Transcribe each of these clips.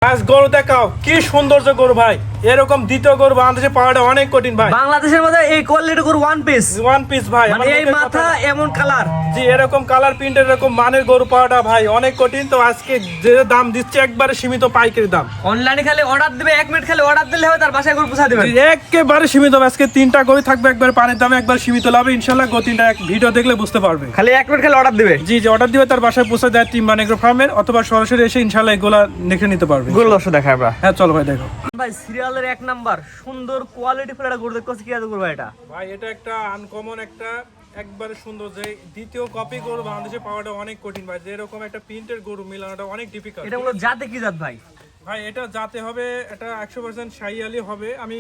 আজ গরু দেখাও কি সৌন্দর্য গরু ভাই, এরকম দ্বিতীয় গরু বাংলাদেশে পাওয়াটা অনেক কঠিন ভাই। বাংলাদেশের মধ্যে এই কোয়ালিটি গরু ওয়ান পিস ভাই, মানে এই মাথা এমন কালার, জি এরকম কালার প্রিন্টের এরকম মানের গরু পাওয়াটা ভাই অনেক কঠিন। তো আজকে যে দাম দিচ্ছে একবারে সীমিত পাইকারি দাম। অনলাইনে খালি অর্ডার দিবে, 1 মিনিট খালি অর্ডার দিলে হবে, তার বাসায় গরু পৌঁছে দিবেন। একেবারে সীমিত। আজকে 3টা গরু থাকবে একবার পানির দামে, একবার সীমিত লাভে ইনশাআল্লাহ। গো 3টা ভিডিও দেখলে বুঝতে পারবে। খালি 1 মিনিট খালি অর্ডার দিবে। জি অর্ডার দিবে, তার বাসায় পৌঁছে দেয় টিম মানিগ্রো ফার্মের, অথবা সরাসরি এসে ইনশাআল্লাহ এগুলা দেখে নিতে পারবে। গরু দর্শক দেখায় আমরা। হ্যাঁ চলো ভাই দেখো ভাই সিরিয়ালের 1 নাম্বার সুন্দর কোয়ালিটি ফুল একটা গরু দেখতেছি, কি আছে গরু ভাই এটা? ভাই এটা একটা আনকমন একটা একবারে সুন্দর, যে দ্বিতীয় কপি গরু বাংলাদেশে পাওয়াটা অনেক কঠিন ভাই। যে এরকম একটা প্রিন্টের গরু মিলানোটা অনেক ডিফিকাল্ট। এটা হলো জাতে কি জাত ভাই? ভাই এটা যাতে হবে, এটা 100% শাইয়ালি হবে। আমি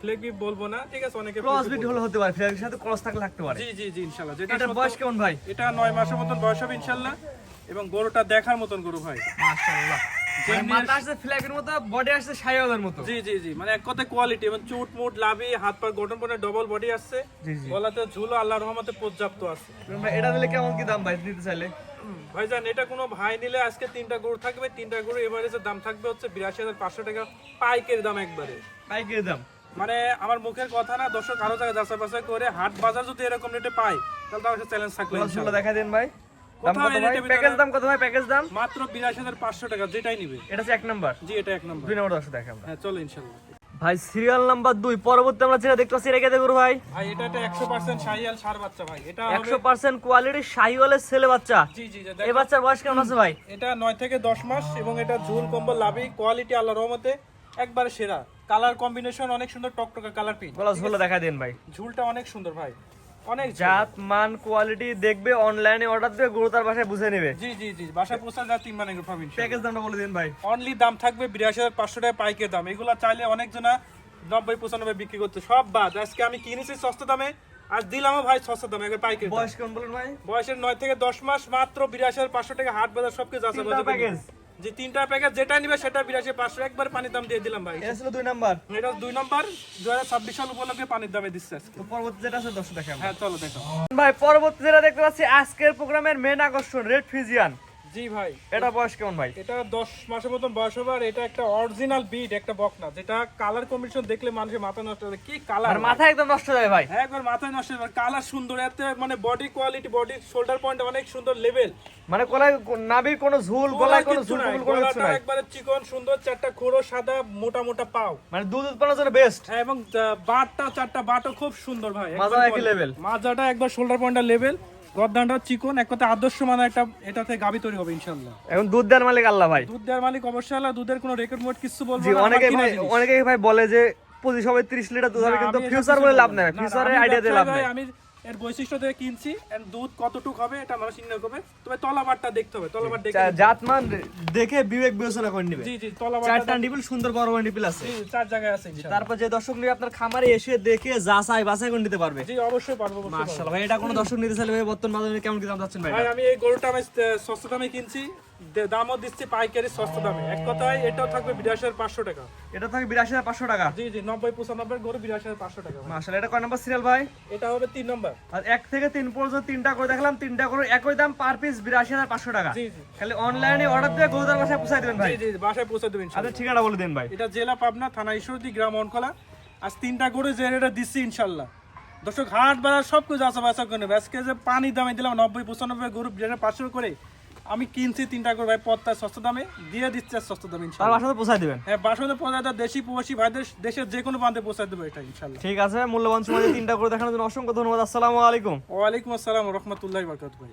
ফ্লেগবি বলবো না, ঠিক আছে? অনেকে ক্রস বিট হলে হতে পারে, ফ্ল্যাগের সাথে ক্রস থাকলে লাগতে পারে। জি জি জি ইনশাআল্লাহ। যেটা এটা বয়স কেমন ভাই? এটা 9 মাসের মতন বয়স হবে ইনশাআল্লাহ, এবং গরুটা দেখার মতন গরু ভাই, মাশাআল্লাহ। মানে মাথা আসছে ফ্ল্যাগের মতো, বডি আসছে শাইওয়ালের মতো। জি জি জি মানে এক কথায় কোয়ালিটি, এবং চুট মুট লাভি হাত পা গঠন করে ডবল বডি আসছে। জি জি। গলাতে ঝুলো আল্লাহর রহমতে পর্যাপ্ত আছে। ভাই এটা দিলে কেমন কি দাম ভাই নিতে চাইলে? ভাইজান এটা কোনো ভাই নিলে আজকে 3টা গরু থাকবে, 3টা গরু এভারেজের দাম থাকবে হচ্ছে 82,500 টাকা পাইকারি দাম একবারে। পাইকারি দাম মানে আমার মুখের কথা না, দর্শক আরো জায়গায় যাচাই বাছাই করে হাট বাজার যদি এরকম রেটে পাই, তাহলে তো আমার চ্যালেঞ্জ থাকবে ক্রসগুলো ইনশাআল্লাহ। দেখা দেন ভাই। দাম কোথাও কত এই ভাই? রেটের প্যাকেজ ভিতরে দাম কত ভাই? প্যাকেজ দাম মাত্র 82,500 টাকা, যেটাই নিবে। এটা হচ্ছে 1 নাম্বার। জি এটা 1 নম্বর। 2 নাম্বার দর্শক দেখে আমরা। হ্যাঁ চলো ইনশাআল্লাহ। ভাই সিরিয়াল নাম্বার 2 পরবর্তী আমরা যেটা দেখতে পাচ্ছি, এটা কে দেখুন ভাই? ভাই এটা একটা 100% শাহিয়াল ষাঁড় বাচ্চা ভাই। এটা হবে 100% কোয়ালিটি শাহিওয়ালের ছেলে বাচ্চা। জি জি জি, এই দেখো, বাচ্চার বয়স কেমন আছে ভাই? এটা 9 থেকে 10 মাস, এবং এটা ঝুল কম্বল লাভি কোয়ালিটি আল্লাহর রহমতে একবারে সেরা। কালার কম্বিনেশন অনেক সুন্দর, টকটকা কালার পিঙ্ক। গলা ঝোলা দেখা দেন ভাই। ঝুলটা অনেক সুন্দর ভাই, অনেক ঝুল। জাত মান কোয়ালিটি দেখবে, অনলাইনে অর্ডার দিবে, গরু তার বাসায় বুঝে নেবে। জি জি জি বাসায় পৌঁছে যা 3 মানে গ্রুপ ইনশাআল্লাহ। প্যাকেজ দামটা বলে দিন ভাই। অনলি দাম থাকবে 82,500 টাকা পাইকারি দাম। এগুলা চাইলে অনেকজনা 90-95 বিক্রি করতে, সব বাদ। আজকে আমি কিনেছি সস্তা দামে, আজ দিলামও ভাই সস্তা দামে, একবার পাইকারি দাম। বয়স কেমন বলেন ভাই? বয়সের 9 থেকে 10 মাস, মাত্র 82,500 টাকা হাট বাজার সবকিছু আছে। তিনটা প্যাকেজ? জি 3টা প্যাকেজ, যেটা নিবে সেটা 82,500 একবার পানির দাম দিয়ে দিলাম ভাই। এটা ছিল 2 নাম্বার। এটা 2 নম্বর, 2026 সাল উপলক্ষে পানির দামে দিচ্ছে আজকে। তো পরবর্তী যেটা আছে দর্শক দেখে আমরা। হ্যাঁ চলো দেখো ভাই পরবর্তী যেটা দেখতে পাচ্ছি আজকের প্রোগ্রামের মেন আকর্ষণ, রেড ফিজিয়ান। জি ভাই এটা বয়স কেমন ভাই? এটা 10 মাসের মতন বয়স হবে। আর এটা একটা অরিজিনাল বিট, একটা বকনা, যেটা কালার কম্বিনেশন দেখলে মানুষের মাথা নষ্ট হবে। কি কালার, আর মাথা একদম নষ্ট হয়ে যায় ভাই। একবার মাথায় নষ্ট হবে। কালার সুন্দর, এত মানে body quality, body shoulder point অনেক সুন্দর লেভেল। মানে গলায় নাভির কোনো ঝুল, গলায় কোনো ঝুল কোনো কিছু গলাটা নাই। একবারে চিকন সুন্দর, 4টা খুরো সাদা, মোটা মোটা পাও, মানে দুধ উৎপাদনের জন্য বেস্ট। হ্যাঁ, এবং বাটটা 4টা বাটও খুব সুন্দর ভাই। একবার মাজা একই লেভেল। মাজাটা একবার শোল্ডার পয়েন্টটা লেভেল, গর্দানটা চিকন, এক কথা আদর্শ মানে একটা এটাতে গাবি তৈরি হবে ইনশাআল্লাহ। এখন দুধ দেওয়ার মালিক আল্লাহ ভাই। দুধ দেওয়ার মালিক অবশ্যই আল্লাহ। দুধের কোনো রেকর্ড মোট কিছু বলবো জি না। অনেকেই ভাই বলে যে প্রতি সবাই 30 লিটার দুধ হবে, কিন্তু ফিউচার বলে লাভ নাই, ফিউচারে আইডিয়া দিয়ে লাভ নাই। আমি এর বৈশিষ্ট্য দেখে কিনছি, এর দুধ কতটুক হবে এটা মানুষ নির্ণয় করবে। তবে তলাবারটা দেখতে হবে, তলাবার দেখে জাতমান দেখে বিবেক বিবেচনা করে নিবে। জি জি তলাবারটা 4টা নিপিল সুন্দর বড় বড় নিপিল আছে। জি 4 জায়গায় আছে ইনশাআল্লাহ। তারপর যে দর্শক নিয়ে আপনার খামারে এসে দেখে যাচাই বাছাই করে নিতে পারবে। জি অবশ্যই পারবো। মাশাআল্লাহ ভাই, এটা কোন দর্শক নিতে চাইলে ভাই বর্তমান বাজারে কেমন কি দাম যাচ্ছেন ভাই? ভাই আমি এই গরুটা আমি সস্তা দামে কিনছি, দামও দিচ্ছি পাইকারি সস্তা দামে। এক কথায় এটাও থাকবে 82,500 টাকা। এটা থাকে 82,500 টাকা। জি জি 90-95 গরু 82,500 টাকা। মাশাআল্লাহ, এটা কয় নাম্বার সিরিয়াল ভাই? এটা হবে 3 নম্বর। আর 1 থেকে 3 পর্যন্ত 3টা করে দেখালাম, 3টা করে একই দাম, পার পিস 82,500 টাকা। জি জি খালি অনলাইনে অর্ডার দিয়ে গরুদার বাসায় পৌঁছে দিবেন ভাই। জি জি বাসায় পৌঁছে দেবেন ইনশাআল্লাহ। আচ্ছা ঠিকানা বলে দেন ভাই। এটা জেলা পাবনা, থানা ঈশ্বরদী, গ্রাম অনকলা। আজ 3টা গরু যে রেটে দিচ্ছি ইনশাআল্লাহ, দর্শক হাট বাজার সবকিছু আছে বাসা করে নেবে। আজকে যে পানি দামে দিলাম 90-95 গরু 500 করে, আমি কিনছি 3টা গরু ভাই পত্তা সস্তা দামে দিয়ে দিচ্ছে, সস্তা দামে তার ইনশাআল্লাহ। বাসাতে পৌঁছে দিবেন। হ্যাঁ বাসাতে পৌঁছায় দেশি প্রবাসী ভাইদের দেশের যে কোনো প্রান্তে পৌঁছায় দেবো এটা ইনশাআল্লাহ। ঠিক আছে, মূল্যবান সময় 3টা করে দেখানোর জন্য অসংখ্য ধন্যবাদ। আসসালামু আলাইকুম। ওয়ালাইকুম আসসালাম ওয়া রাহমাতুল্লাহি ওয়া বারাকাতুহু।